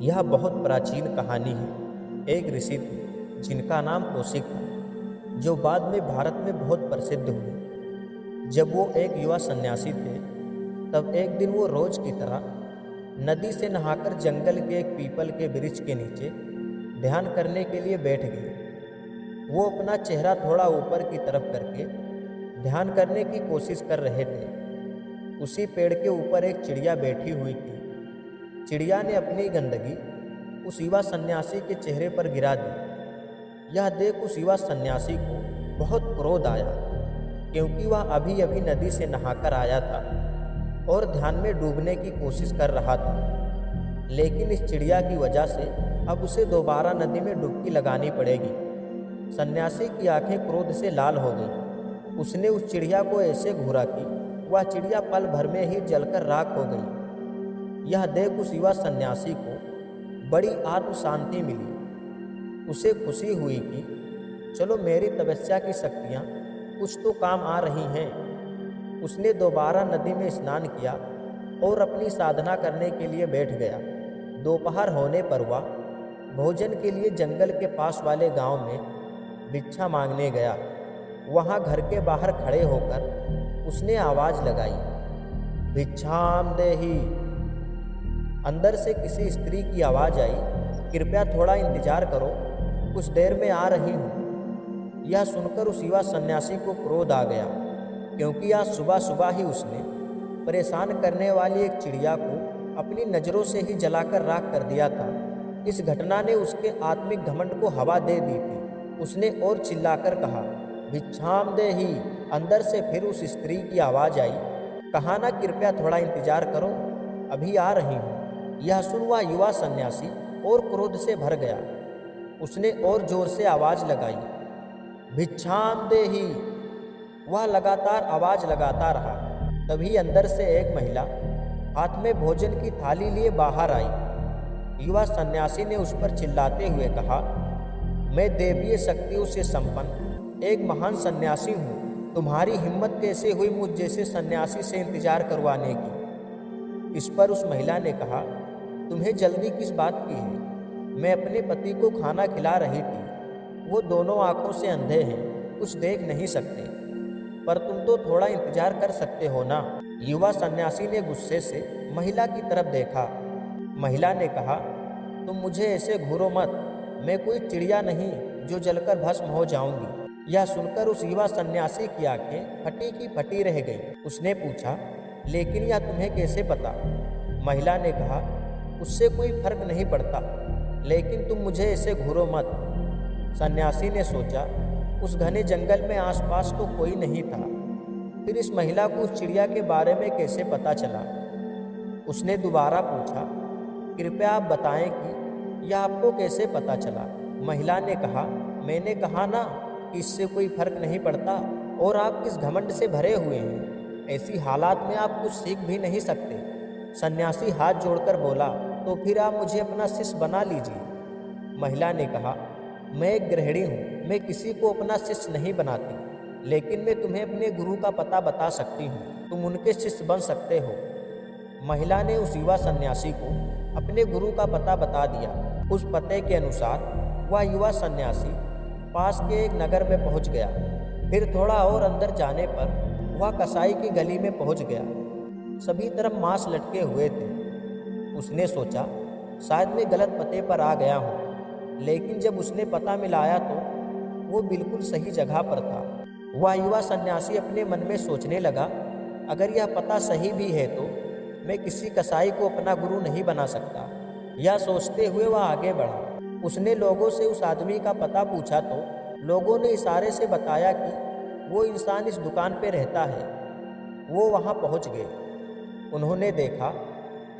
यह बहुत प्राचीन कहानी है। एक ऋषि थे जिनका नाम कौशिक था, जो बाद में भारत में बहुत प्रसिद्ध हुए। जब वो एक युवा सन्यासी थे, तब एक दिन वो रोज की तरह नदी से नहाकर जंगल के एक पीपल के वृक्ष के नीचे ध्यान करने के लिए बैठ गए। वो अपना चेहरा थोड़ा ऊपर की तरफ करके ध्यान करने की कोशिश कर रहे थे। उसी पेड़ के ऊपर एक चिड़िया बैठी हुई थी। चिड़िया ने अपनी गंदगी उस युवा सन्यासी के चेहरे पर गिरा दी। यह देख उस युवा सन्यासी को बहुत क्रोध आया, क्योंकि वह अभी अभी नदी से नहाकर आया था और ध्यान में डूबने की कोशिश कर रहा था। लेकिन इस चिड़िया की वजह से अब उसे दोबारा नदी में डुबकी लगानी पड़ेगी। सन्यासी की आंखें क्रोध से लाल हो गई। उसने उस चिड़िया को ऐसे घूरा कि वह चिड़िया पल भर में ही जलकर राख हो गई। यह देख उस युवा सन्यासी को बड़ी आत्म शांति मिली। उसे खुशी हुई कि चलो, मेरी तपस्या की शक्तियाँ कुछ तो काम आ रही हैं। उसने दोबारा नदी में स्नान किया और अपनी साधना करने के लिए बैठ गया। दोपहर होने पर वह भोजन के लिए जंगल के पास वाले गांव में भिक्षा मांगने गया। वहां घर के बाहर खड़े होकर उसने आवाज़ लगाई, भिक्षाम देहि। अंदर से किसी स्त्री की आवाज़ आई, कृपया थोड़ा इंतजार करो, कुछ देर में आ रही हूँ। यह सुनकर उस युवा सन्यासी को क्रोध आ गया, क्योंकि आज सुबह सुबह ही उसने परेशान करने वाली एक चिड़िया को अपनी नज़रों से ही जलाकर राख कर दिया था। इस घटना ने उसके आत्मिक घमंड को हवा दे दी थी। उसने और चिल्लाकर कहा, भिक्षाम देहि। अंदर से फिर उस स्त्री की आवाज़ आई, कहा ना, कृपया थोड़ा इंतजार करो, अभी आ रही हूँ। यह सुन वह युवा सन्यासी और क्रोध से भर गया। उसने और जोर से आवाज़ लगाई, भिक्षाम देहि। वह लगातार आवाज़ लगाता रहा। तभी अंदर से एक महिला हाथ में भोजन की थाली लिए बाहर आई। युवा सन्यासी ने उस पर चिल्लाते हुए कहा, मैं देवीय शक्तियों से संपन्न एक महान सन्यासी हूँ। तुम्हारी हिम्मत कैसे हुई मुझ जैसे सन्यासी से इंतजार करवाने की? इस पर उस महिला ने कहा, तुम्हें जल्दी किस बात की है? मैं अपने पति को खाना खिला रही थी। वो दोनों आंखों से अंधे हैं, कुछ देख नहीं सकते, पर तुम तो थोड़ा इंतजार कर सकते हो ना। युवा सन्यासी ने गुस्से से महिला की तरफ देखा। महिला ने कहा, तुम मुझे ऐसे घूरो मत, मैं कोई चिड़िया नहीं जो जलकर भस्म हो जाऊंगी। यह सुनकर उस युवा सन्यासी की आंखें फटी की फटी रह गई। उसने पूछा, लेकिन यह तुम्हें कैसे पता? महिला ने कहा, उससे कोई फर्क नहीं पड़ता, लेकिन तुम मुझे ऐसे घूरो मत। सन्यासी ने सोचा, उस घने जंगल में आसपास तो कोई नहीं था, फिर इस महिला को उस चिड़िया के बारे में कैसे पता चला? उसने दोबारा पूछा, कृपया आप बताएं कि यह आपको कैसे पता चला? महिला ने कहा, मैंने कहा ना कि इससे कोई फर्क नहीं पड़ता, और आप किस घमंड से भरे हुए हैं। ऐसी हालात में आप कुछ सीख भी नहीं सकते। सन्यासी हाथ जोड़कर बोला, तो फिर आप मुझे अपना शिष्य बना लीजिए। महिला ने कहा, मैं एक गृहिणी हूँ, मैं किसी को अपना शिष्य नहीं बनाती, लेकिन मैं तुम्हें अपने गुरु का पता बता सकती हूँ, तुम उनके शिष्य बन सकते हो। महिला ने उस युवा सन्यासी को अपने गुरु का पता बता दिया। उस पते के अनुसार वह युवा सन्यासी पास के एक नगर में पहुँच गया। फिर थोड़ा और अंदर जाने पर वह कसाई की गली में पहुँच गया। सभी तरफ मांस लटके हुए थे। उसने सोचा, शायद मैं गलत पते पर आ गया हूँ, लेकिन जब उसने पता मिलाया तो वो बिल्कुल सही जगह पर था। वह युवा सन्यासी अपने मन में सोचने लगा, अगर यह पता सही भी है तो मैं किसी कसाई को अपना गुरु नहीं बना सकता। यह सोचते हुए वह आगे बढ़ा। उसने लोगों से उस आदमी का पता पूछा तो लोगों ने इशारे से बताया कि वो इंसान इस दुकान पर रहता है। वो वहाँ पहुँच गए। उन्होंने देखा,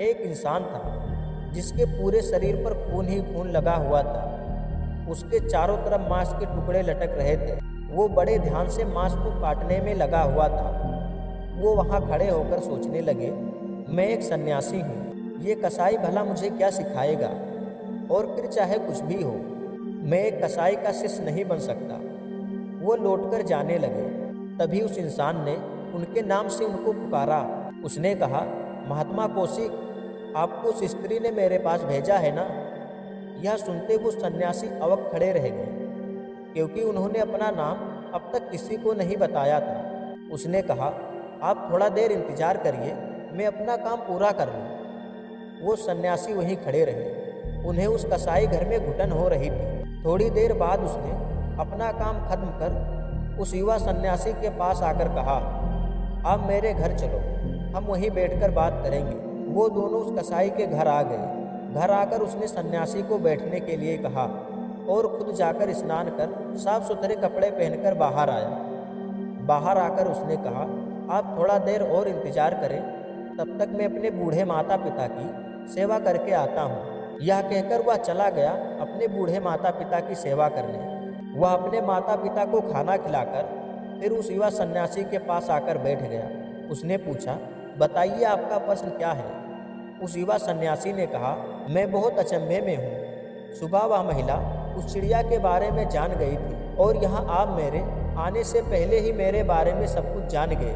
एक इंसान था जिसके पूरे शरीर पर खून ही खून लगा हुआ था। उसके चारों तरफ मांस के टुकड़े लटक रहे थे। वो बड़े ध्यान से मांस को काटने में लगा हुआ था। वो वहाँ खड़े होकर सोचने लगे, मैं एक सन्यासी हूँ, ये कसाई भला मुझे क्या सिखाएगा? और फिर चाहे कुछ भी हो, मैं एक कसाई का शिष्य नहीं बन सकता। वो लौटकर जाने लगे। तभी उस इंसान ने उनके नाम से उनको पुकारा। उसने कहा, महात्मा कौशिक, आपको उस स्त्री ने मेरे पास भेजा है ना। यह सुनते वो सन्यासी अवक खड़े रह गए, क्योंकि उन्होंने अपना नाम अब तक किसी को नहीं बताया था। उसने कहा, आप थोड़ा देर इंतजार करिए, मैं अपना काम पूरा कर लूँ। वो सन्यासी वहीं खड़े रहे। उन्हें उस कसाई घर में घुटन हो रही थी। थोड़ी देर बाद उसने अपना काम खत्म कर उस युवा सन्यासी के पास आकर कहा, आप मेरे घर चलो, हम वहीं बैठकर बात करेंगे। वो दोनों उस कसाई के घर आ गए। घर आकर उसने सन्यासी को बैठने के लिए कहा और खुद जाकर स्नान कर साफ सुथरे कपड़े पहनकर बाहर आया। बाहर आकर उसने कहा, आप थोड़ा देर और इंतजार करें, तब तक मैं अपने बूढ़े माता पिता की सेवा करके आता हूँ। यह कहकर वह चला गया अपने बूढ़े माता पिता की सेवा करने। वह अपने माता पिता को खाना खिलाकर फिर उस युवा सन्यासी के पास आकर बैठ गया। उसने पूछा, बताइए आपका प्रश्न क्या है। उस युवा सन्यासी ने कहा, मैं बहुत अचंभे में हूँ। सुबह वह महिला उस चिड़िया के बारे में जान गई थी और यहाँ आप मेरे आने से पहले ही मेरे बारे में सब कुछ जान गए।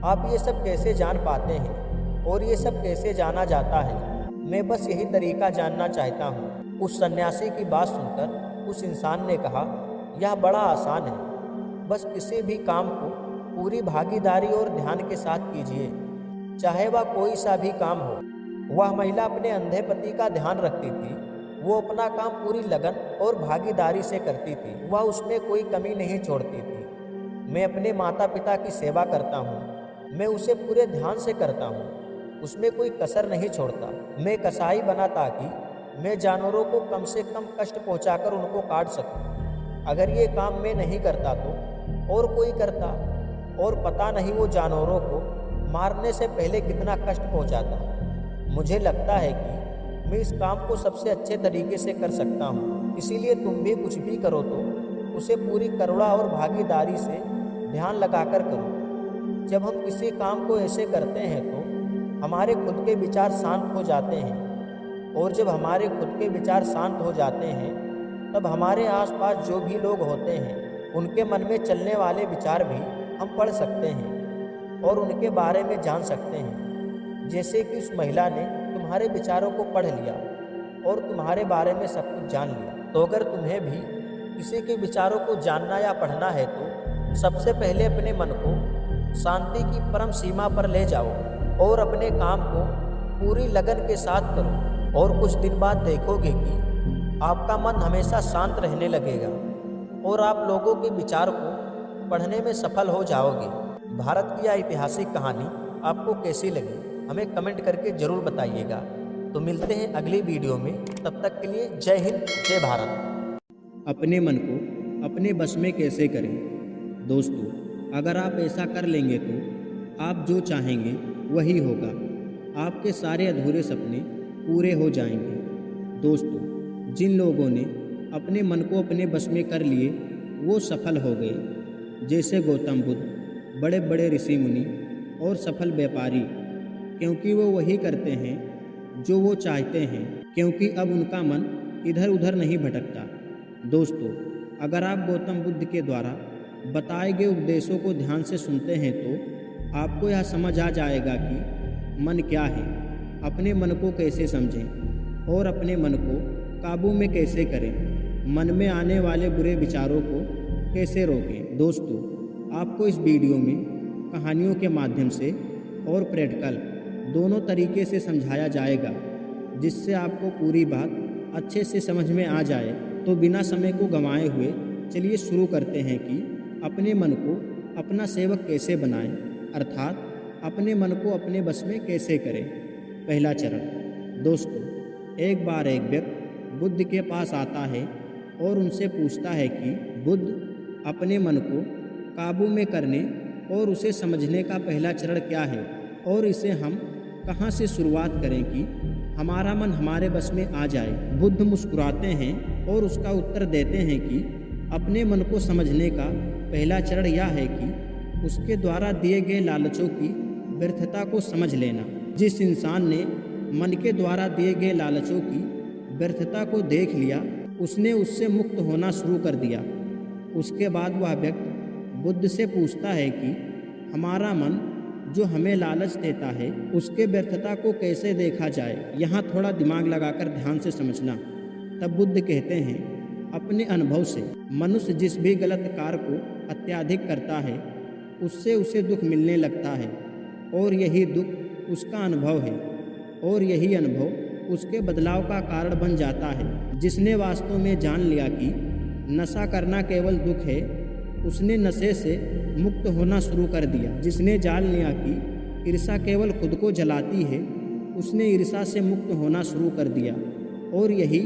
आप ये सब कैसे जान पाते हैं और ये सब कैसे जाना जाता है? मैं बस यही तरीका जानना चाहता हूँ। उस सन्यासी की बात सुनकर उस इंसान ने कहा, यह बड़ा आसान है। बस किसी भी काम को पूरी भागीदारी और ध्यान के साथ कीजिए, चाहे वह कोई सा भी काम हो। वह महिला अपने अंधे पति का ध्यान रखती थी। वो अपना काम पूरी लगन और भागीदारी से करती थी। वह उसमें कोई कमी नहीं छोड़ती थी। मैं अपने माता पिता की सेवा करता हूँ। मैं उसे पूरे ध्यान से करता हूँ, उसमें कोई कसर नहीं छोड़ता। मैं कसाई बना ताकि मैं जानवरों को कम से कम कष्ट पहुँचाकर उनको काट सकूँ। अगर ये काम मैं नहीं करता तो और कोई करता, और पता नहीं वो जानवरों को मारने से पहले कितना कष्ट पहुंचाता। मुझे लगता है कि मैं इस काम को सबसे अच्छे तरीके से कर सकता हूं। इसीलिए तुम भी कुछ भी करो तो उसे पूरी करुणा और भागीदारी से ध्यान लगाकर करो। जब हम किसी काम को ऐसे करते हैं तो हमारे खुद के विचार शांत हो जाते हैं, और जब हमारे खुद के विचार शांत हो जाते हैं तब हमारे आसपास जो भी लोग होते हैं उनके मन में चलने वाले विचार भी हम पढ़ सकते हैं और उनके बारे में जान सकते हैं। जैसे कि उस महिला ने तुम्हारे विचारों को पढ़ लिया और तुम्हारे बारे में सब कुछ जान लिया। तो अगर तुम्हें भी किसी के विचारों को जानना या पढ़ना है तो सबसे पहले अपने मन को शांति की परम सीमा पर ले जाओ और अपने काम को पूरी लगन के साथ करो, और कुछ दिन बाद देखोगे कि आपका मन हमेशा शांत रहने लगेगा और आप लोगों के विचार को पढ़ने में सफल हो जाओगे। भारत की यह ऐतिहासिक कहानी आपको कैसी लगी हमें कमेंट करके ज़रूर बताइएगा। तो मिलते हैं अगली वीडियो में, तब तक के लिए जय हिंद, जय भारत। अपने मन को अपने बस में कैसे करें? दोस्तों, अगर आप ऐसा कर लेंगे तो आप जो चाहेंगे वही होगा। आपके सारे अधूरे सपने पूरे हो जाएंगे। दोस्तों, जिन लोगों ने अपने मन को अपने बस में कर लिए वो सफल हो गए, जैसे गौतम बुद्ध, बड़े बड़े ऋषि मुनि और सफल व्यापारी, क्योंकि वो वही करते हैं जो वो चाहते हैं, क्योंकि अब उनका मन इधर उधर नहीं भटकता। दोस्तों, अगर आप गौतम बुद्ध के द्वारा बताए गए उपदेशों को ध्यान से सुनते हैं तो आपको यह समझ आ जाएगा कि मन क्या है, अपने मन को कैसे समझें और अपने मन को काबू में कैसे करें, मन में आने वाले बुरे विचारों को कैसे रोकें। दोस्तों, आपको इस वीडियो में कहानियों के माध्यम से और प्रैक्टिकल दोनों तरीके से समझाया जाएगा, जिससे आपको पूरी बात अच्छे से समझ में आ जाए। तो बिना समय को गंवाए हुए चलिए शुरू करते हैं कि अपने मन को अपना सेवक कैसे बनाएं, अर्थात अपने मन को अपने बस में कैसे करें। पहला चरण। दोस्तों, एक बार एक व्यक्ति बुद्ध के पास आता है और उनसे पूछता है कि बुद्ध, अपने मन को काबू में करने और उसे समझने का पहला चरण क्या है और इसे हम कहाँ से शुरुआत करें कि हमारा मन हमारे बस में आ जाए। बुद्ध मुस्कुराते हैं और उसका उत्तर देते हैं कि अपने मन को समझने का पहला चरण यह है कि उसके द्वारा दिए गए लालचों की व्यर्थता को समझ लेना। जिस इंसान ने मन के द्वारा दिए गए लालचों की व्यर्थता को देख लिया, उसने उससे मुक्त होना शुरू कर दिया। उसके बाद वह व्यक्ति बुद्ध से पूछता है कि हमारा मन जो हमें लालच देता है उसके व्यर्थता को कैसे देखा जाए, यहाँ थोड़ा दिमाग लगाकर ध्यान से समझना। तब बुद्ध कहते हैं, अपने अनुभव से मनुष्य जिस भी गलत कार्य को अत्यधिक करता है उससे उसे दुख मिलने लगता है, और यही दुख उसका अनुभव है, और यही अनुभव उसके बदलाव का कारण बन जाता है। जिसने वास्तव में जान लिया कि नशा करना केवल दुख है, उसने नशे से मुक्त होना शुरू कर दिया। जिसने जान लिया कि ईर्ष्या केवल खुद को जलाती है, उसने ईर्ष्या से मुक्त होना शुरू कर दिया। और यही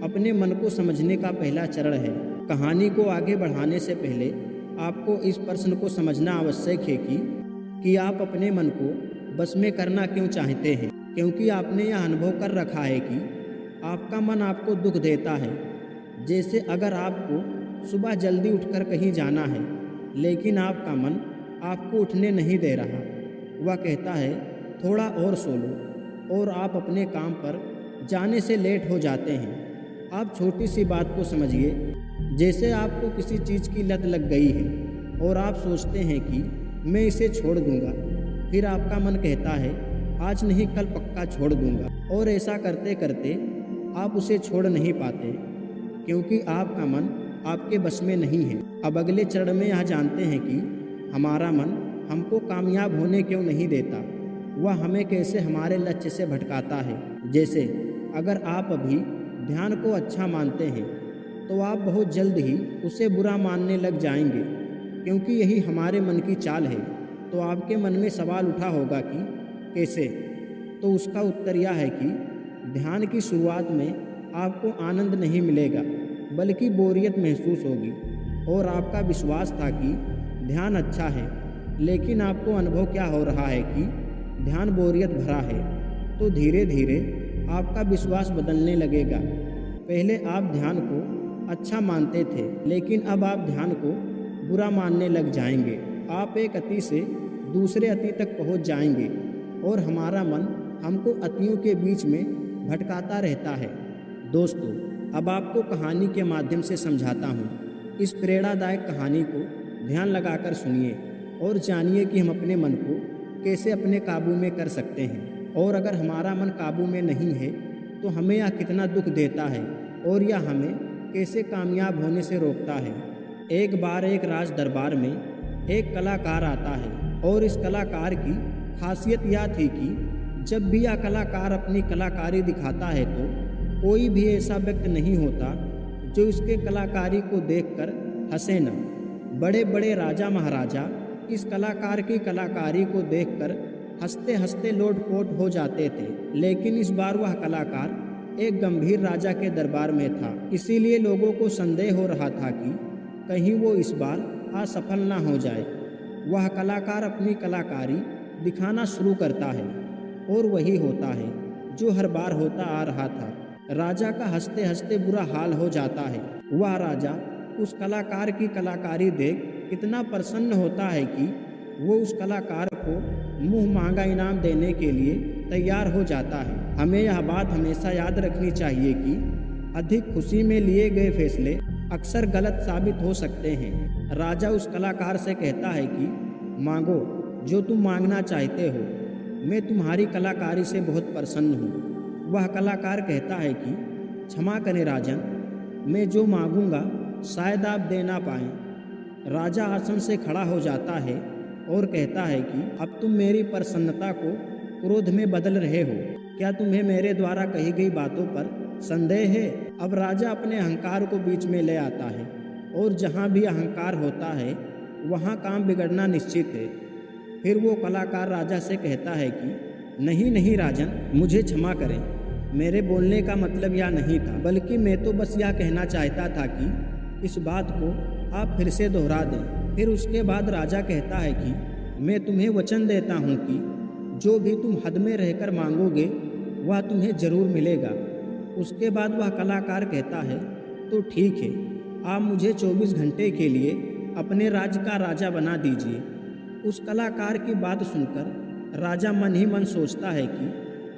अपने मन को समझने का पहला चरण है। कहानी को आगे बढ़ाने से पहले आपको इस प्रश्न को समझना आवश्यक है कि आप अपने मन को बस में करना क्यों चाहते हैं। क्योंकि आपने यह अनुभव कर रखा है कि आपका मन आपको दुख देता है। जैसे अगर आपको सुबह जल्दी उठकर कहीं जाना है, लेकिन आपका मन आपको उठने नहीं दे रहा, वह कहता है थोड़ा और सो लो, और आप अपने काम पर जाने से लेट हो जाते हैं। आप छोटी सी बात को समझिए, जैसे आपको किसी चीज़ की लत लग गई है और आप सोचते हैं कि मैं इसे छोड़ दूंगा, फिर आपका मन कहता है आज नहीं कल पक्का छोड़ दूंगा, और ऐसा करते करते आप उसे छोड़ नहीं पाते, क्योंकि आपका मन आपके बस में नहीं है। अब अगले चरण में यह जानते हैं कि हमारा मन हमको कामयाब होने क्यों नहीं देता, वह हमें कैसे हमारे लक्ष्य से भटकाता है। जैसे अगर आप अभी ध्यान को अच्छा मानते हैं तो आप बहुत जल्द ही उसे बुरा मानने लग जाएंगे, क्योंकि यही हमारे मन की चाल है। तो आपके मन में सवाल उठा होगा कि कैसे? तो उसका उत्तर यह है कि ध्यान की शुरुआत में आपको आनंद नहीं मिलेगा, बल्कि बोरियत महसूस होगी, और आपका विश्वास था कि ध्यान अच्छा है, लेकिन आपको अनुभव क्या हो रहा है कि ध्यान बोरियत भरा है। तो धीरे धीरे आपका विश्वास बदलने लगेगा। पहले आप ध्यान को अच्छा मानते थे, लेकिन अब आप ध्यान को बुरा मानने लग जाएंगे। आप एक अति से दूसरे अति तक पहुंच जाएंगे, और हमारा मन हमको अतियों के बीच में भटकाता रहता है। दोस्तों, अब आपको कहानी के माध्यम से समझाता हूँ। इस प्रेरणादायक कहानी को ध्यान लगाकर सुनिए और जानिए कि हम अपने मन को कैसे अपने काबू में कर सकते हैं। और अगर हमारा मन काबू में नहीं है तो हमें यह कितना दुख देता है, और यह हमें कैसे कामयाब होने से रोकता है। एक बार एक राज दरबार में एक कलाकार आता है, और इस कलाकार की खासियत यह थी कि जब भी यह कलाकार अपनी कलाकारी दिखाता है तो कोई भी ऐसा व्यक्ति नहीं होता जो इसके कलाकारी को देखकर हंसे न। बड़े बड़े राजा महाराजा इस कलाकार की कलाकारी को देखकर हंसते हंसते लोटपोट हो जाते थे। लेकिन इस बार वह कलाकार एक गंभीर राजा के दरबार में था, इसीलिए लोगों को संदेह हो रहा था कि कहीं वो इस बार असफल ना हो जाए। वह कलाकार अपनी कलाकारी दिखाना शुरू करता है, और वही होता है जो हर बार होता आ रहा था। राजा का हंसते हंसते बुरा हाल हो जाता है। वह राजा उस कलाकार की कलाकारी देख इतना प्रसन्न होता है कि वो उस कलाकार को मुंह मांगा इनाम देने के लिए तैयार हो जाता है। हमें यह बात हमेशा याद रखनी चाहिए कि अधिक खुशी में लिए गए फैसले अक्सर गलत साबित हो सकते हैं। राजा उस कलाकार से कहता है कि मांगो जो तुम मांगना चाहते हो, मैं तुम्हारी कलाकारी से बहुत प्रसन्न हूँ। वह कलाकार कहता है कि क्षमा करें राजन, मैं जो मांगूंगा शायद आप दे ना पाएं। राजा आसन से खड़ा हो जाता है और कहता है कि अब तुम मेरी प्रसन्नता को क्रोध में बदल रहे हो। क्या तुम्हें मेरे द्वारा कही गई बातों पर संदेह है? अब राजा अपने अहंकार को बीच में ले आता है, और जहाँ भी अहंकार होता है वहाँ काम बिगड़ना निश्चित है। फिर वो कलाकार राजा से कहता है कि नहीं नहीं राजन, मुझे क्षमा करें, मेरे बोलने का मतलब यह नहीं था, बल्कि मैं तो बस यह कहना चाहता था कि इस बात को आप फिर से दोहरा दें। फिर उसके बाद राजा कहता है कि मैं तुम्हें वचन देता हूँ कि जो भी तुम हद में रहकर मांगोगे वह तुम्हें जरूर मिलेगा। उसके बाद वह कलाकार कहता है तो ठीक है, आप मुझे 24 घंटे के लिए अपने राज्य का राजा बना दीजिए। उस कलाकार की बात सुनकर राजा मन ही मन सोचता है कि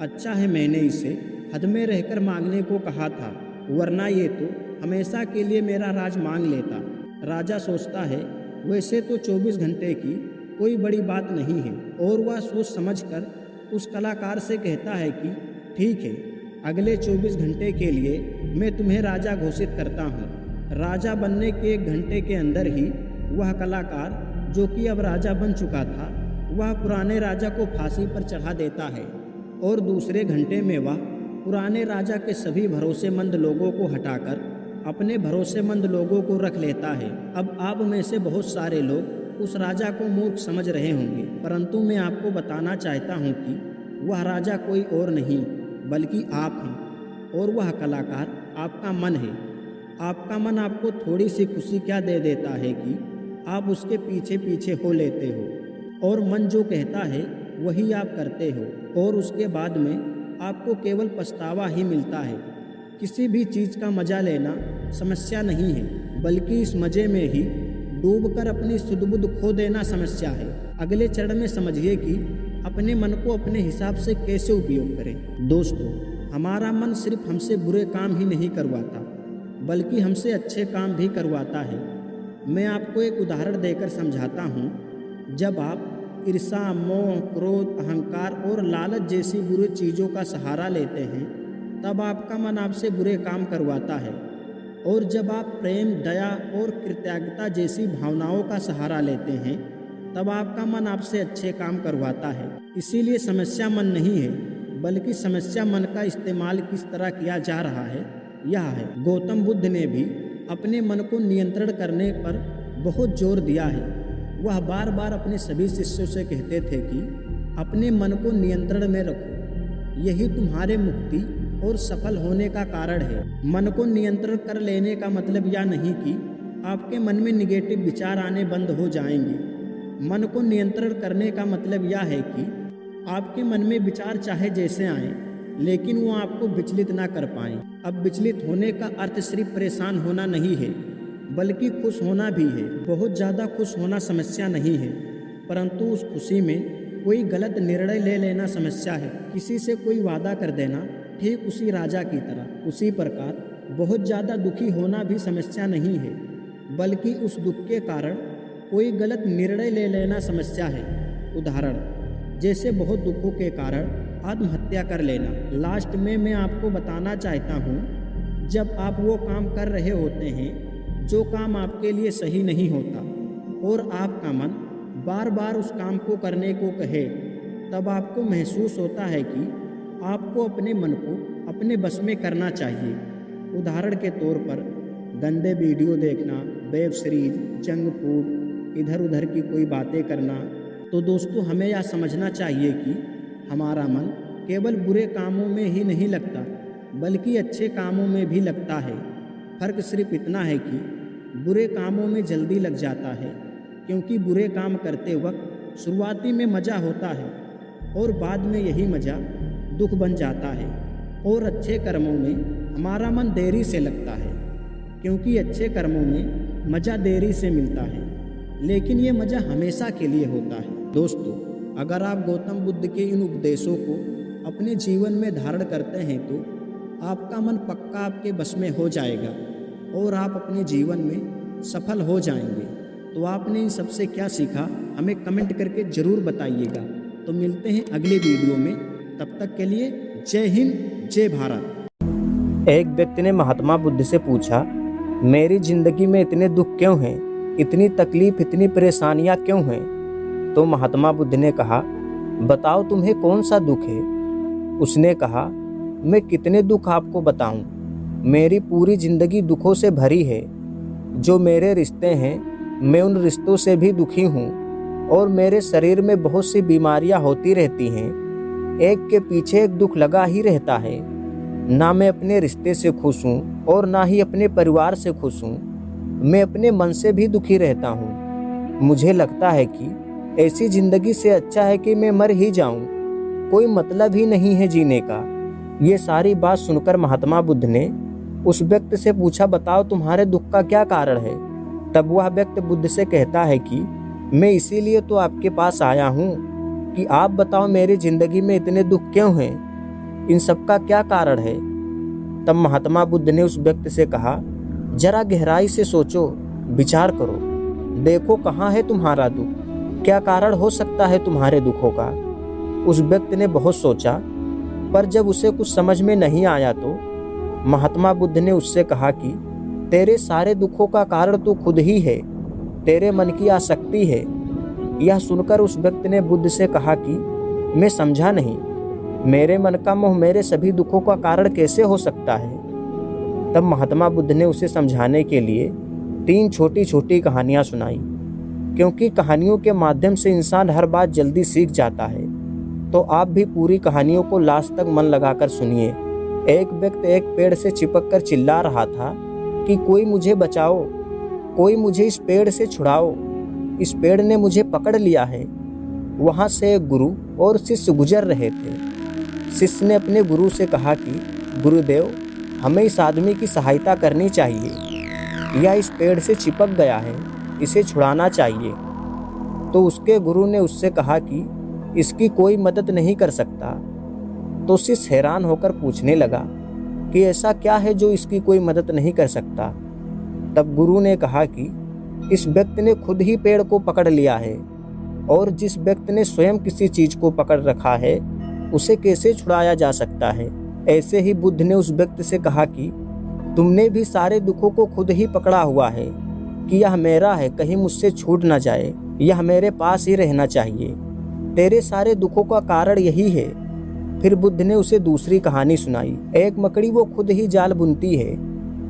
अच्छा है मैंने इसे हद में रहकर मांगने को कहा था, वरना ये तो हमेशा के लिए मेरा राज मांग लेता। राजा सोचता है वैसे तो 24 घंटे की कोई बड़ी बात नहीं है। और वह सोच समझकर उस कलाकार से कहता है कि ठीक है, अगले 24 घंटे के लिए मैं तुम्हें राजा घोषित करता हूँ। राजा बनने के 1 घंटे के अंदर ही वह कलाकार, जो कि अब राजा बन चुका था, वह पुराने राजा को फांसी पर चढ़ा देता है और दूसरे घंटे में वह पुराने राजा के सभी भरोसेमंद लोगों को हटाकर अपने भरोसेमंद लोगों को रख लेता है। अब आप में से बहुत सारे लोग उस राजा को मूर्ख समझ रहे होंगे, परंतु मैं आपको बताना चाहता हूँ कि वह राजा कोई और नहीं बल्कि आप हैं और वह कलाकार आपका मन है। आपका मन आपको थोड़ी सी खुशी क्या दे देता है कि आप उसके पीछे पीछे हो लेते हो और मन जो कहता है वही आप करते हो और उसके बाद में आपको केवल पछतावा ही मिलता है। किसी भी चीज़ का मज़ा लेना समस्या नहीं है, बल्कि इस मज़े में ही डूबकर अपनी सुध-बुध खो देना समस्या है। अगले चरण में समझिए कि अपने मन को अपने हिसाब से कैसे उपयोग करें। दोस्तों, हमारा मन सिर्फ हमसे बुरे काम ही नहीं करवाता, बल्कि हमसे अच्छे काम भी करवाता है। मैं आपको एक उदाहरण देकर समझाता हूँ। जब आप ईर्ष्या, मोह, क्रोध, अहंकार और लालच जैसी बुरी चीज़ों का सहारा लेते हैं, तब आपका मन आपसे बुरे काम करवाता है। और जब आप प्रेम, दया और कृतज्ञता जैसी भावनाओं का सहारा लेते हैं, तब आपका मन आपसे अच्छे काम करवाता है। इसीलिए समस्या मन नहीं है, बल्कि समस्या मन का इस्तेमाल किस तरह किया जा रहा है यह है। गौतम बुद्ध ने भी अपने मन को नियंत्रण करने पर बहुत जोर दिया है। वह बार बार अपने सभी शिष्यों से कहते थे कि अपने मन को नियंत्रण में रखो, यही तुम्हारे मुक्ति और सफल होने का कारण है। मन को नियंत्रण कर लेने का मतलब यह नहीं कि आपके मन में निगेटिव विचार आने बंद हो जाएंगे। मन को नियंत्रण करने का मतलब यह है कि आपके मन में विचार चाहे जैसे आएं, लेकिन वो आपको विचलित ना कर पाएं। अब विचलित होने का अर्थ सिर्फ परेशान होना नहीं है, बल्कि खुश होना भी है। बहुत ज़्यादा खुश होना समस्या नहीं है, परंतु उस खुशी में कोई गलत निर्णय ले लेना समस्या है। किसी से कोई वादा कर देना, ठीक उसी राजा की तरह। उसी प्रकार बहुत ज़्यादा दुखी होना भी समस्या नहीं है, बल्कि उस दुख के कारण कोई गलत निर्णय ले लेना समस्या है। उदाहरण, जैसे बहुत दुखों के कारण आत्महत्या कर लेना। लास्ट में मैं आपको बताना चाहता हूँ, जब आप वो काम कर रहे होते हैं जो काम आपके लिए सही नहीं होता और आपका मन बार बार उस काम को करने को कहे, तब आपको महसूस होता है कि आपको अपने मन को अपने बस में करना चाहिए। उदाहरण के तौर पर गंदे वीडियो देखना, वेब सीरीज, जंक फूड, इधर उधर की कोई बातें करना। तो दोस्तों, हमें यह समझना चाहिए कि हमारा मन केवल बुरे कामों में ही नहीं लगता, बल्कि अच्छे कामों में भी लगता है। फ़र्क सिर्फ इतना है कि बुरे कामों में जल्दी लग जाता है, क्योंकि बुरे काम करते वक्त शुरुआती में मज़ा होता है और बाद में यही मज़ा दुख बन जाता है। और अच्छे कर्मों में हमारा मन देरी से लगता है, क्योंकि अच्छे कर्मों में मज़ा देरी से मिलता है, लेकिन ये मज़ा हमेशा के लिए होता है। दोस्तों, अगर आप गौतम बुद्ध के इन उपदेशों को अपने जीवन में धारण करते हैं तो आपका मन पक्का आपके बस में हो जाएगा और आप अपने जीवन में सफल हो जाएंगे। तो आपने इन सबसे क्या सीखा, हमें कमेंट करके ज़रूर बताइएगा। तो मिलते हैं अगले वीडियो में, तब तक के लिए जय हिंद, जय भारत। एक व्यक्ति ने महात्मा बुद्ध से पूछा, मेरी जिंदगी में इतने दुख क्यों हैं, इतनी तकलीफ, इतनी परेशानियां क्यों हैं? तो महात्मा बुद्ध ने कहा, बताओ तुम्हें कौन सा दुख है? उसने कहा, मैं कितने दुख आपको बताऊं, मेरी पूरी जिंदगी दुखों से भरी है। जो मेरे रिश्ते हैं, मैं उन रिश्तों से भी दुखी हूँ और मेरे शरीर में बहुत सी बीमारियां होती रहती हैं। एक के पीछे एक दुख लगा ही रहता है। ना मैं अपने रिश्ते से खुश हूँ और ना ही अपने परिवार से खुश हूँ। मैं अपने मन से भी दुखी रहता हूँ। मुझे लगता है कि ऐसी ज़िंदगी से अच्छा है कि मैं मर ही जाऊँ, कोई मतलब ही नहीं है जीने का। ये सारी बात सुनकर महात्मा बुद्ध ने उस व्यक्ति से पूछा, बताओ तुम्हारे दुख का क्या कारण है? तब वह व्यक्ति बुद्ध से कहता है कि मैं इसीलिए तो आपके पास आया हूँ कि आप बताओ मेरी ज़िंदगी में इतने दुख क्यों हैं, इन सब का क्या कारण है? तब महात्मा बुद्ध ने उस व्यक्ति से कहा, जरा गहराई से सोचो, विचार करो, देखो कहाँ है तुम्हारा दुख। क्या कारण हो सकता है तुम्हारे दुखों का? उस व्यक्ति ने बहुत सोचा, पर जब उसे कुछ समझ में नहीं आया तो महात्मा बुद्ध ने उससे कहा कि तेरे सारे दुखों का कारण तो खुद ही है, तेरे मन की आसक्ति है। यह सुनकर उस व्यक्ति ने बुद्ध से कहा कि मैं समझा नहीं, मेरे मन का मोह मेरे सभी दुखों का कारण कैसे हो सकता है? तब महात्मा बुद्ध ने उसे समझाने के लिए 3 छोटी छोटी कहानियां सुनाई, क्योंकि कहानियों के माध्यम से इंसान हर बात जल्दी सीख जाता है। तो आप भी पूरी कहानियों को लास्ट तक मन लगाकर सुनिए। एक व्यक्ति एक पेड़ से चिपक कर चिल्ला रहा था कि कोई मुझे बचाओ, कोई मुझे इस पेड़ से छुड़ाओ, इस पेड़ ने मुझे पकड़ लिया है। वहाँ से एक गुरु और शिष्य गुजर रहे थे। शिष्य ने अपने गुरु से कहा कि गुरुदेव, हमें इस आदमी की सहायता करनी चाहिए, यह इस पेड़ से चिपक गया है, इसे छुड़ाना चाहिए। तो उसके गुरु ने उससे कहा कि इसकी कोई मदद नहीं कर सकता। तो शिष्य हैरान होकर पूछने लगा कि ऐसा क्या है जो इसकी कोई मदद नहीं कर सकता? तब गुरु ने कहा कि इस व्यक्ति ने खुद ही पेड़ को पकड़ लिया है, और जिस व्यक्ति ने स्वयं किसी चीज को पकड़ रखा है उसे कैसे छुड़ाया जा सकता है? ऐसे ही बुद्ध ने उस व्यक्ति से कहा कि तुमने भी सारे दुखों को खुद ही पकड़ा हुआ है कि यह मेरा है, कहीं मुझसे छूट ना जाए, यह मेरे पास ही रहना चाहिए। तेरे सारे दुखों का कारण यही है। फिर बुद्ध ने उसे दूसरी कहानी सुनाई। एक मकड़ी वो खुद ही जाल बुनती है,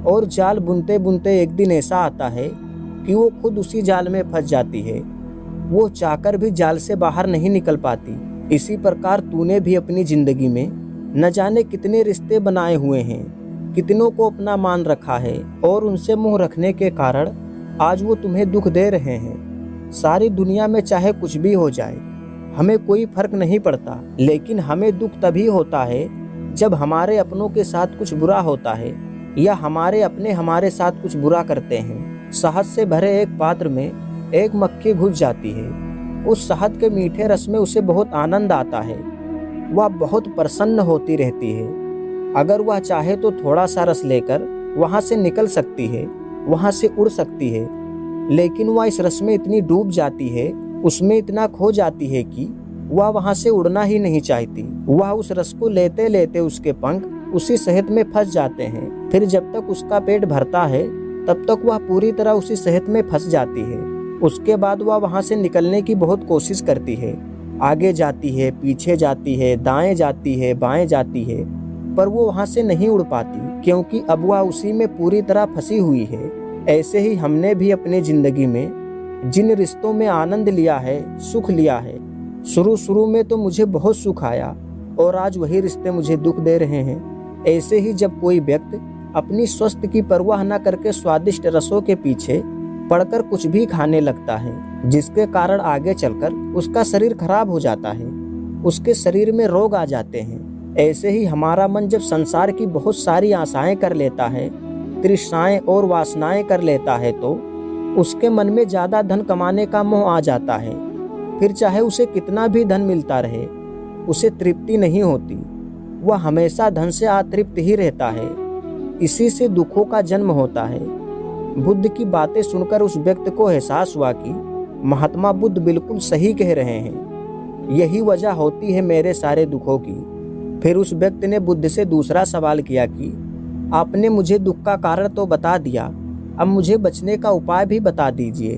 और जाल बुनते बुनते एक दिन ऐसा आता है कि वो खुद उसी जाल में फंस जाती है। वो चाहकर भी जाल से बाहर नहीं निकल पाती। इसी प्रकार तूने भी अपनी जिंदगी में न जाने कितने रिश्ते बनाए हुए हैं, कितनों को अपना मान रखा है, और उनसे मुंह रखने के कारण आज वो तुम्हें दुख दे रहे हैं। सारी दुनिया में चाहे कुछ भी हो जाए, हमें कोई फर्क नहीं पड़ता, लेकिन हमें दुख तभी होता है जब हमारे अपनों के साथ कुछ बुरा होता है, या हमारे अपने हमारे साथ कुछ बुरा करते हैं। शहद से भरे एक पात्र में एक मक्खी घुस जाती है। उस शहद के मीठे रस में उसे बहुत आनंद आता है, वह बहुत प्रसन्न होती रहती है। अगर वह चाहे तो थोड़ा सा रस लेकर वहाँ से निकल सकती है, वहाँ से उड़ सकती है, लेकिन वह इस रस में इतनी डूब जाती है, उसमें इतना खो जाती है कि वह वहाँ से उड़ना ही नहीं चाहती। वह उस रस को लेते लेते उसके पंख उसी शहद में फंस जाते हैं। फिर जब तक उसका पेट भरता है तब तक वह पूरी तरह उसी शहद में फंस जाती है। उसके बाद वह वहाँ से निकलने की बहुत कोशिश करती है, आगे जाती है, पीछे जाती है, दाएं जाती है, बाएं जाती है, पर वो वहाँ से नहीं उड़ पाती, क्योंकि अब वह उसी में पूरी तरह फंसी हुई है। ऐसे ही हमने भी अपनी जिंदगी में जिन रिश्तों में आनंद लिया है, सुख लिया है, शुरू में तो मुझे बहुत सुख आया, और आज वही रिश्ते मुझे दुख दे रहे हैं। ऐसे ही जब कोई व्यक्ति अपनी स्वास्थ्य की परवाह न करके स्वादिष्ट रसों के पीछे पड़कर कुछ भी खाने लगता है, जिसके कारण आगे चलकर उसका शरीर खराब हो जाता है, उसके शरीर में रोग आ जाते हैं। ऐसे ही हमारा मन जब संसार की बहुत सारी आशाएं कर लेता है, तृष्णाएं और वासनाएं कर लेता है, तो उसके मन में ज्यादा धन कमाने का मोह आ जाता है। फिर चाहे उसे कितना भी धन मिलता रहे, उसे तृप्ति नहीं होती, वह हमेशा धन से अतृप्त ही रहता है। इसी से दुखों का जन्म होता है। बुद्ध की बातें सुनकर उस व्यक्ति को एहसास हुआ कि महात्मा बुद्ध बिल्कुल सही कह रहे हैं, यही वजह होती है मेरे सारे दुखों की। फिर उस व्यक्ति ने बुद्ध से दूसरा सवाल किया कि आपने मुझे दुख का कारण तो बता दिया, अब मुझे बचने का उपाय भी बता दीजिए।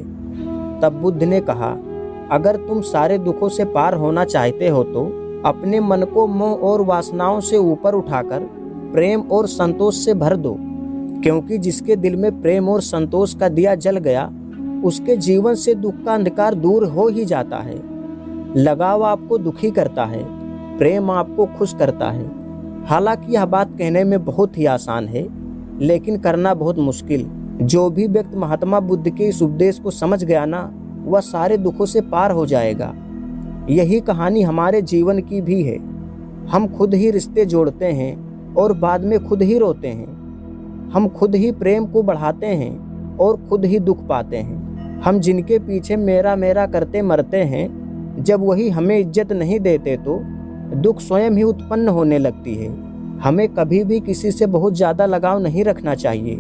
तब बुद्ध ने कहा, अगर तुम सारे दुखों से पार होना चाहते हो तो अपने मन को मोह और वासनाओं से ऊपर उठाकर प्रेम और संतोष से भर दो, क्योंकि जिसके दिल में प्रेम और संतोष का दिया जल गया, उसके जीवन से दुख का अंधकार दूर हो ही जाता है। लगाव आपको दुखी करता है, प्रेम आपको खुश करता है। हालांकि यह बात कहने में बहुत ही आसान है, लेकिन करना बहुत मुश्किल। जो भी व्यक्ति महात्मा बुद्ध के इस उपदेश को समझ गया ना, वह सारे दुखों से पार हो जाएगा। यही कहानी हमारे जीवन की भी है। हम खुद ही रिश्ते जोड़ते हैं और बाद में खुद ही रोते हैं। हम खुद ही प्रेम को बढ़ाते हैं और खुद ही दुख पाते हैं। हम जिनके पीछे मेरा मेरा करते मरते हैं, जब वही हमें इज्जत नहीं देते तो दुख स्वयं ही उत्पन्न होने लगती है। हमें कभी भी किसी से बहुत ज़्यादा लगाव नहीं रखना चाहिए,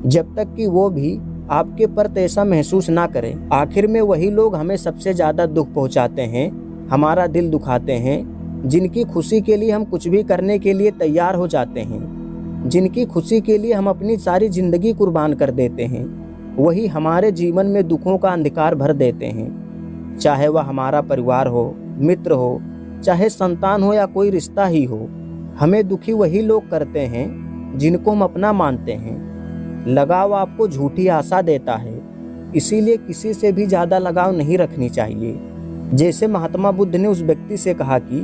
जब तक कि वो भी आपके प्रति ऐसा महसूस ना करें। आखिर में वही लोग हमें सबसे ज़्यादा दुख पहुंचाते हैं, हमारा दिल दुखाते हैं, जिनकी खुशी के लिए हम कुछ भी करने के लिए तैयार हो जाते हैं, जिनकी खुशी के लिए हम अपनी सारी ज़िंदगी कुर्बान कर देते हैं, वही हमारे जीवन में दुखों का अंधकार भर देते हैं। चाहे वह हमारा परिवार हो, मित्र हो, चाहे संतान हो या कोई रिश्ता ही हो, हमें दुखी वही लोग करते हैं जिनको हम अपना मानते हैं। लगाव आपको झूठी आशा देता है, इसीलिए किसी से भी ज़्यादा लगाव नहीं रखनी चाहिए। जैसे महात्मा बुद्ध ने उस व्यक्ति से कहा कि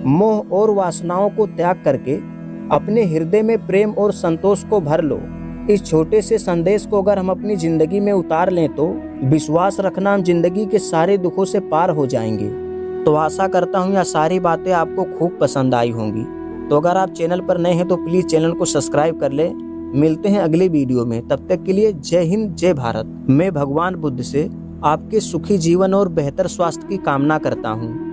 मोह और वासनाओं को त्याग करके अपने हृदय में प्रेम और संतोष को भर लो। इस छोटे से संदेश को अगर हम अपनी ज़िंदगी में उतार लें तो विश्वास रखना हम जिंदगी के सारे दुखों से पार हो जाएंगे। तो आशा करता हूँ यह सारी बातें आपको खूब पसंद आई होंगी। तो अगर आप चैनल पर नए हैं तो प्लीज़ चैनल को सब्सक्राइब कर लें। मिलते हैं अगली वीडियो में, तब तक के लिए जय हिंद, जय भारत। मैं भगवान बुद्ध से आपके सुखी जीवन और बेहतर स्वास्थ्य की कामना करता हूँ।